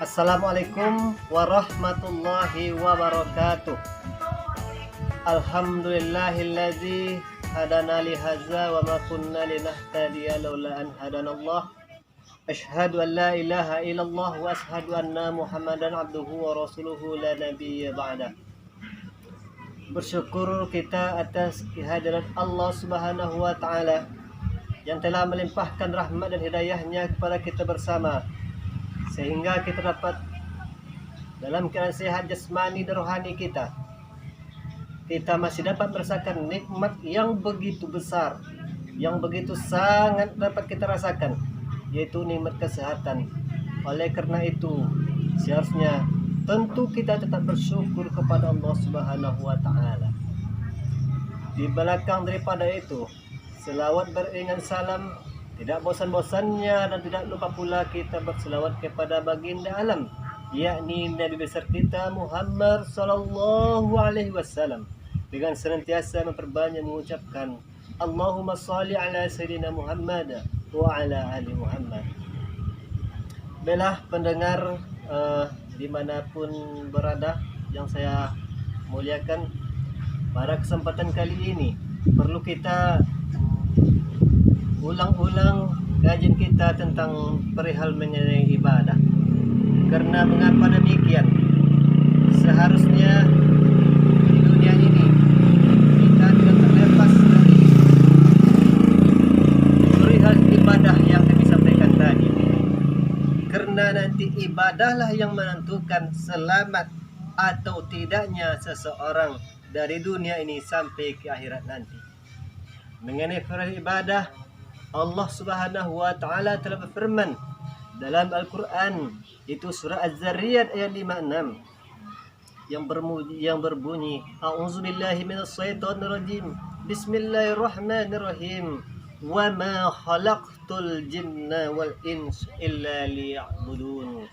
Assalamualaikum warahmatullahi wabarakatuh. Alhamdulillahilladzi hadana li hadza wa ma kunna linahtadiya laula an hadanallah. Asyhadu an la ilaha illallah wa asyhadu anna Muhammadan abduhu wa rasuluhu la nabiyya ba'da. Bersyukur kita atas kehadiran Allah Subhanahu wa taala yang telah melimpahkan rahmat dan hidayahnya kepada kita bersama, sehingga kita dapat dalam keadaan sehat jasmani dan rohani kita. Kita masih dapat merasakan nikmat yang begitu besar, yang begitu sangat dapat kita rasakan, yaitu nikmat kesehatan. Oleh karena itu, seharusnya tentu kita tetap bersyukur kepada Allah Subhanahu wa taala. Di belakang daripada itu, selawat beriringan salam tidak bosan-bosannya dan tidak lupa pula kita berselawat kepada baginda alam, yakni Nabi besar kita Muhammad sallallahu alaihi wasallam, dengan senantiasa memperbanyak mengucapkan Allahumma shalli ala sayyidina Muhammad wa ala ali Muhammad. Baiklah pendengar dimanapun berada yang saya muliakan, pada kesempatan kali ini perlu kita ulang-ulang kajian kita tentang perihal mengenai ibadah. Karena mengapa demikian? Seharusnya di dunia ini kita tidak terlepas dari perihal ibadah yang kami sampaikan tadi. Karena nanti ibadahlah yang menentukan selamat atau tidaknya seseorang dari dunia ini sampai ke akhirat nanti. Mengenai perihal ibadah, Allah Subhanahu wa taala telah berfirman dalam Al-Qur'an, itu surah Az-Zariyat ayat 56 yang berbunyi A'udzubillahi minasyaitonir rajim. Bismillahirrahmanirrahim. Wa ma khalaqtul jinna wal insa illa liya'budun.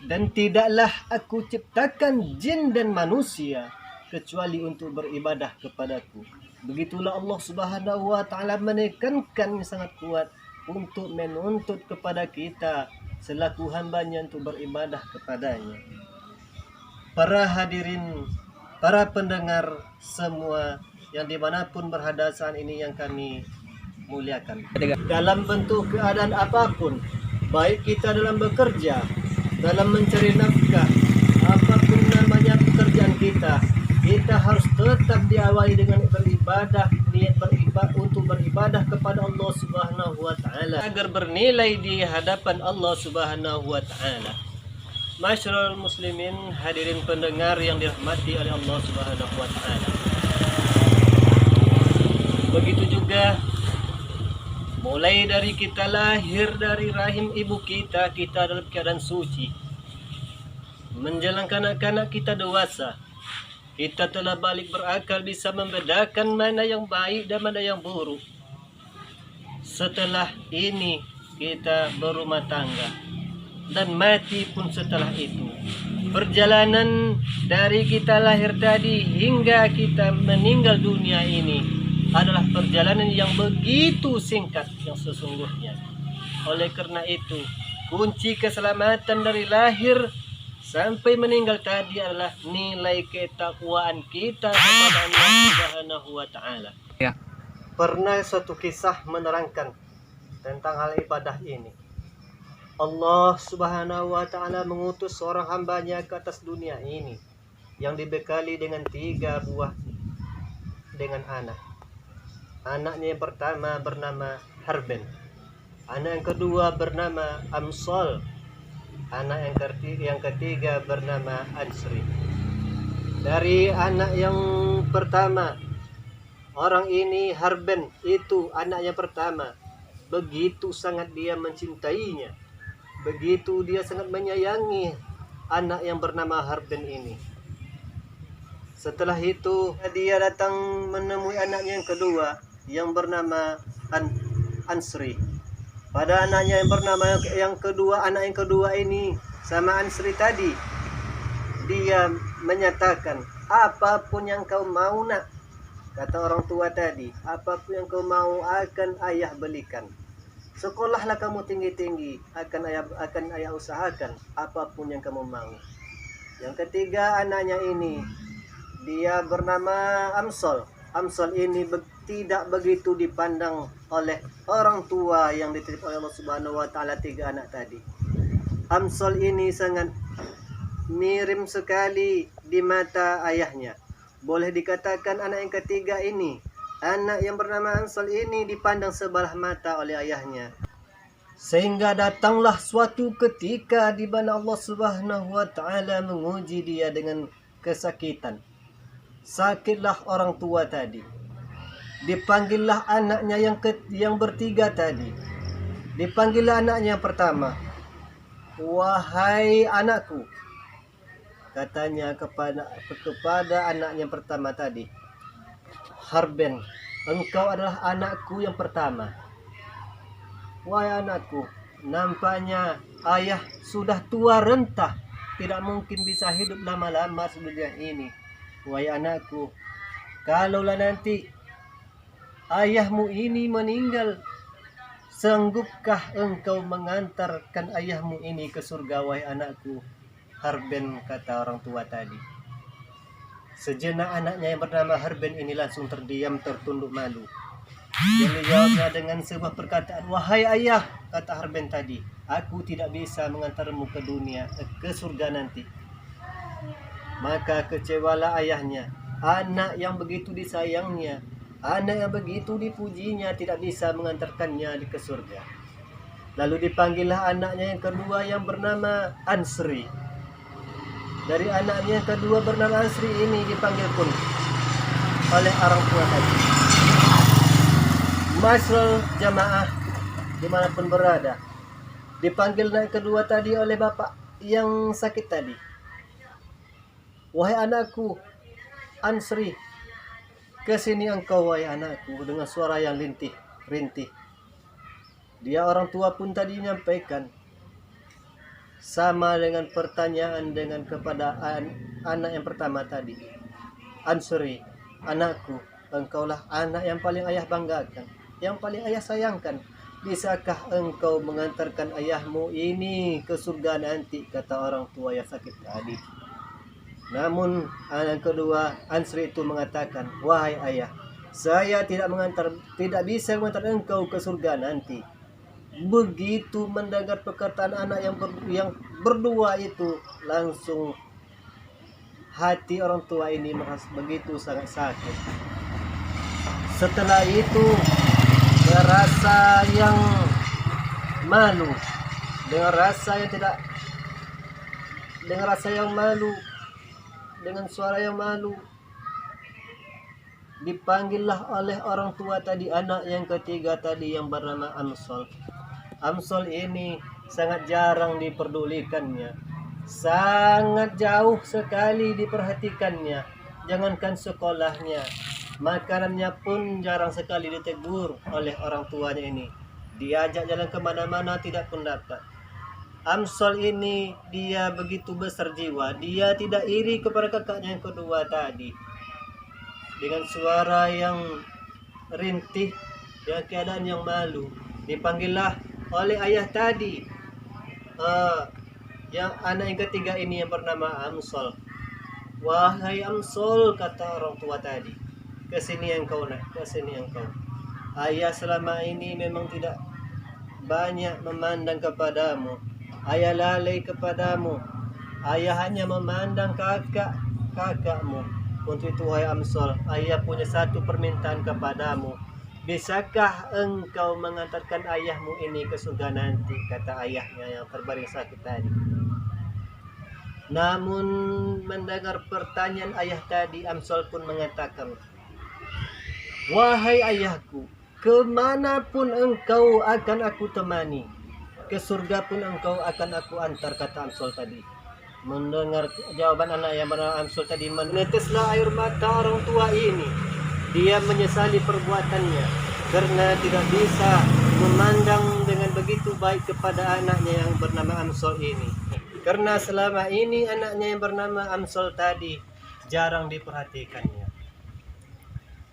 Dan tidaklah aku ciptakan jin dan manusia kecuali untuk beribadah kepadaku. Begitulah Allah Subhanahu wa taala menekankan sangat kuat untuk menuntut kepada kita selaku hambanya untuk beribadah kepadanya. Para hadirin, para pendengar semua yang dimanapun berada saat ini yang kami muliakan, dalam bentuk keadaan apapun, baik kita dalam bekerja, dalam mencari nafkah, apapun namanya pekerjaan kita harus tetap diawali dengan beribadah, niat beribadah untuk beribadah kepada Allah Subhanahu wa taala agar bernilai di hadapan Allah Subhanahu wa taala. Masyarul muslimin, hadirin pendengar yang dirahmati oleh Allah Subhanahu wa taala. Begitu juga mulai dari kita lahir dari rahim ibu kita dalam keadaan suci. Menjelang kanak-kanak kita dewasa, kita telah balik berakal, bisa membedakan mana yang baik dan mana yang buruk. Setelah ini kita berumah tangga dan mati pun setelah itu. Perjalanan dari kita lahir tadi hingga kita meninggal dunia ini adalah perjalanan yang begitu singkat yang sesungguhnya. Oleh karena itu, kunci keselamatan dari lahir sampai meninggal tadi adalah nilai ketakwaan kita kepada Allah Subhanahu wa taala. Ya. Pernah suatu kisah menerangkan tentang hal ibadah ini. Allah Subhanahu wa taala mengutus seorang hambanya ke atas dunia ini yang dibekali dengan 3 buah dengan anak. Anaknya yang pertama bernama Harben. Anak yang kedua bernama Amsal. Anak yang ketiga bernama Ansri. Dari anak yang pertama, orang ini Harben, itu anak yang pertama, begitu sangat dia mencintainya, begitu dia sangat menyayangi anak yang bernama Harben ini. Setelah itu dia datang menemui anaknya yang kedua yang bernama Ansri. Pada anaknya yang bernama yang kedua, anak yang kedua ini sama Ansri tadi, dia menyatakan, apapun yang kau mau nak, kata orang tua tadi, apapun yang kau mau akan ayah belikan. Sekolahlah kamu tinggi-tinggi, akan ayah usahakan apapun yang kamu mau. Yang ketiga anaknya ini, dia bernama Amsol. Amsol ini tidak begitu dipandang oleh orang tua yang dititip oleh Allah Subhanahu wa taala tiga anak tadi. Amsol ini sangat mirim sekali di mata ayahnya. Boleh dikatakan anak yang ketiga ini, anak yang bernama Amsol ini dipandang sebelah mata oleh ayahnya. Sehingga datanglah suatu ketika di mana Allah Subhanahu wa taala menguji dia dengan kesakitan. Sakitlah orang tua tadi. Dipanggillah anaknya yang bertiga tadi. Dipanggillah anaknya yang pertama. Wahai anakku, katanya kepada anaknya yang pertama tadi, Harben, engkau adalah anakku yang pertama. Wahai anakku, nampaknya ayah sudah tua renta, tidak mungkin bisa hidup lama-lama di dunia ini. Wahai anakku, kalaulah nanti ayahmu ini meninggal, sanggupkah engkau mengantarkan ayahmu ini ke surga, wahai anakku? Harben, kata orang tua tadi. Sejenak anaknya yang bernama Harben ini langsung terdiam, tertunduk malu. Dia menjawabnya dengan sebuah perkataan, wahai ayah, kata Harben tadi, aku tidak bisa mengantarmu ke dunia, ke surga nanti. Maka kecewalah ayahnya. Anak yang begitu disayangnya, anak yang begitu dipujinya, tidak bisa mengantarkannya ke surga. Lalu dipanggillah anaknya yang kedua yang bernama Ansri. Dari anaknya yang kedua bernama Ansri ini dipanggil pun oleh orang tua tadi. Masyaallah jamaah dimanapun berada, dipanggil anak kedua tadi oleh bapak yang sakit tadi. Wahai anakku Ansri, kesini engkau wahai anakku, dengan suara yang rintih. Dia orang tua pun tadi menyampaikan sama dengan pertanyaan dengan kepada anak yang pertama tadi. Ansri, anakku, engkaulah anak yang paling ayah banggakan, yang paling ayah sayangkan. Bisakah engkau mengantarkan ayahmu ini ke surga nanti, kata orang tua yang sakit tadi. Namun anak kedua Ansri itu mengatakan, wahai ayah, saya tidak bisa mengantar engkau ke surga nanti. Begitu mendengar perkataan anak yang berdua itu, langsung hati orang tua ini merasa begitu sangat sakit. Setelah itu rasa yang malu, dengan rasa dengan suara yang malu, dipanggillah oleh orang tua tadi anak yang ketiga tadi yang bernama Amsol. Amsol ini sangat jarang diperdulikannya, sangat jauh sekali diperhatikannya. Jangankan sekolahnya, makanannya pun jarang sekali ditegur oleh orang tuanya ini. Diajak jalan kemana-mana tidak pun dapat. Amsol ini dia begitu besar jiwa, dia tidak iri kepada kakaknya yang kedua tadi. Dengan suara yang rintih, dengan keadaan yang malu, dipanggillah oleh ayah tadi yang anak yang ketiga ini yang bernama Amsol. Wahai Amsol, kata orang tua tadi, kesini engkau nak, kesini engkau. Ayah selama ini memang tidak banyak memandang kepadamu, ayah lalai kepadamu, ayah hanya memandang kakakmu. Untuk itu wahai Amsol, ayah punya satu permintaan kepadamu. Bisakah engkau mengantarkan ayahmu ini ke surga nanti, kata ayahnya yang terbaring sakit tadi. Namun mendengar pertanyaan ayah tadi, Amsol pun mengatakan, wahai ayahku, kemanapun engkau akan aku temani, ke surga pun engkau akan aku antar, kata Amsol tadi. Mendengar jawaban anak yang bernama Amsol tadi, meneteslah air mata orang tua ini. Dia menyesali perbuatannya karena tidak bisa memandang dengan begitu baik kepada anaknya yang bernama Amsol ini. Karena selama ini anaknya yang bernama Amsol tadi jarang diperhatikannya.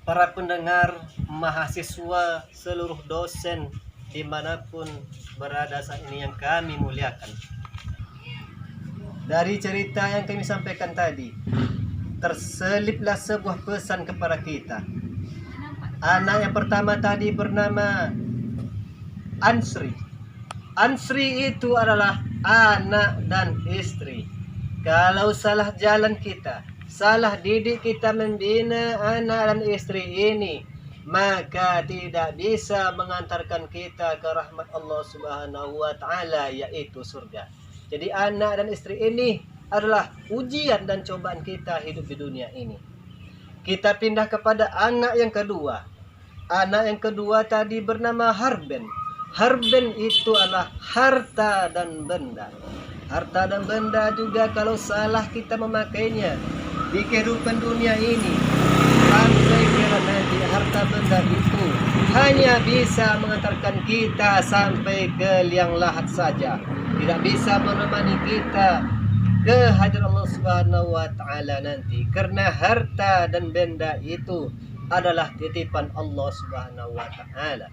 Para pendengar, mahasiswa, seluruh dosen dimanapun berada saat ini yang kami muliakan. Dari cerita yang kami sampaikan tadi, terseliplah sebuah pesan kepada kita. Anak yang pertama tadi bernama Ansri. Ansri itu adalah anak dan istri. Kalau salah jalan kita, salah didik kita membina anak dan istri ini, maka tidak bisa mengantarkan kita ke rahmat Allah Subhanahu wa taala, yaitu surga. Jadi anak dan istri ini adalah ujian dan cobaan kita hidup di dunia ini. Kita pindah kepada anak yang kedua. Anak yang kedua tadi bernama Harben. Harben itu adalah harta dan benda. Harta dan benda juga kalau salah kita memakainya di kehidupan dunia ini, sampai kira nanti harta benda itu hanya bisa mengantarkan kita sampai ke liang lahat saja, tidak bisa menemani kita ke hadirat Allah Subhanahu wa taala nanti, karena harta dan benda itu adalah titipan Allah Subhanahu wa taala.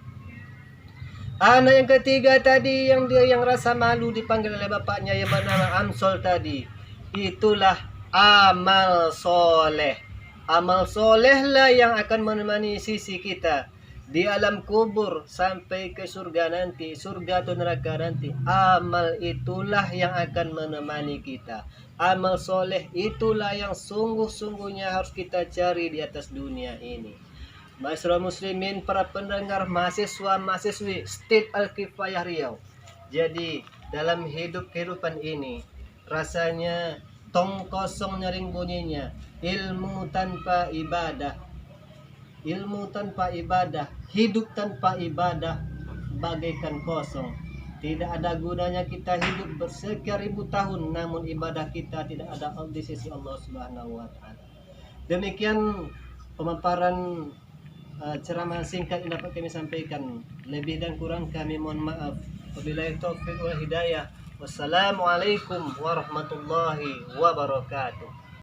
Anak yang ketiga tadi yang rasa malu dipanggil oleh bapaknya yang bernama Amsol tadi, itulah amal soleh. Amal soleh lah yang akan menemani sisi kita di alam kubur sampai ke surga nanti, surga atau neraka nanti. Amal itulah yang akan menemani kita. Amal soleh itulah yang sungguh-sungguhnya harus kita cari di atas dunia ini. Masyarakat muslimin, para pendengar, mahasiswa-mahasiswi State Al-Kifayah Riau. Jadi dalam kehidupan ini rasanya tong kosong nyaring bunyinya. Ilmu tanpa ibadah, hidup tanpa ibadah bagaikan kosong. Tidak ada gunanya kita hidup bersekian ribu tahun namun ibadah kita tidak ada di sisi Allah Subhanahu wa taala. Demikian pemaparan ceramah singkat yang dapat kami sampaikan. Lebih dan kurang kami mohon maaf. Wabillahi taufiq wal hidayah. Wassalamualaikum warahmatullahi wabarakatuh.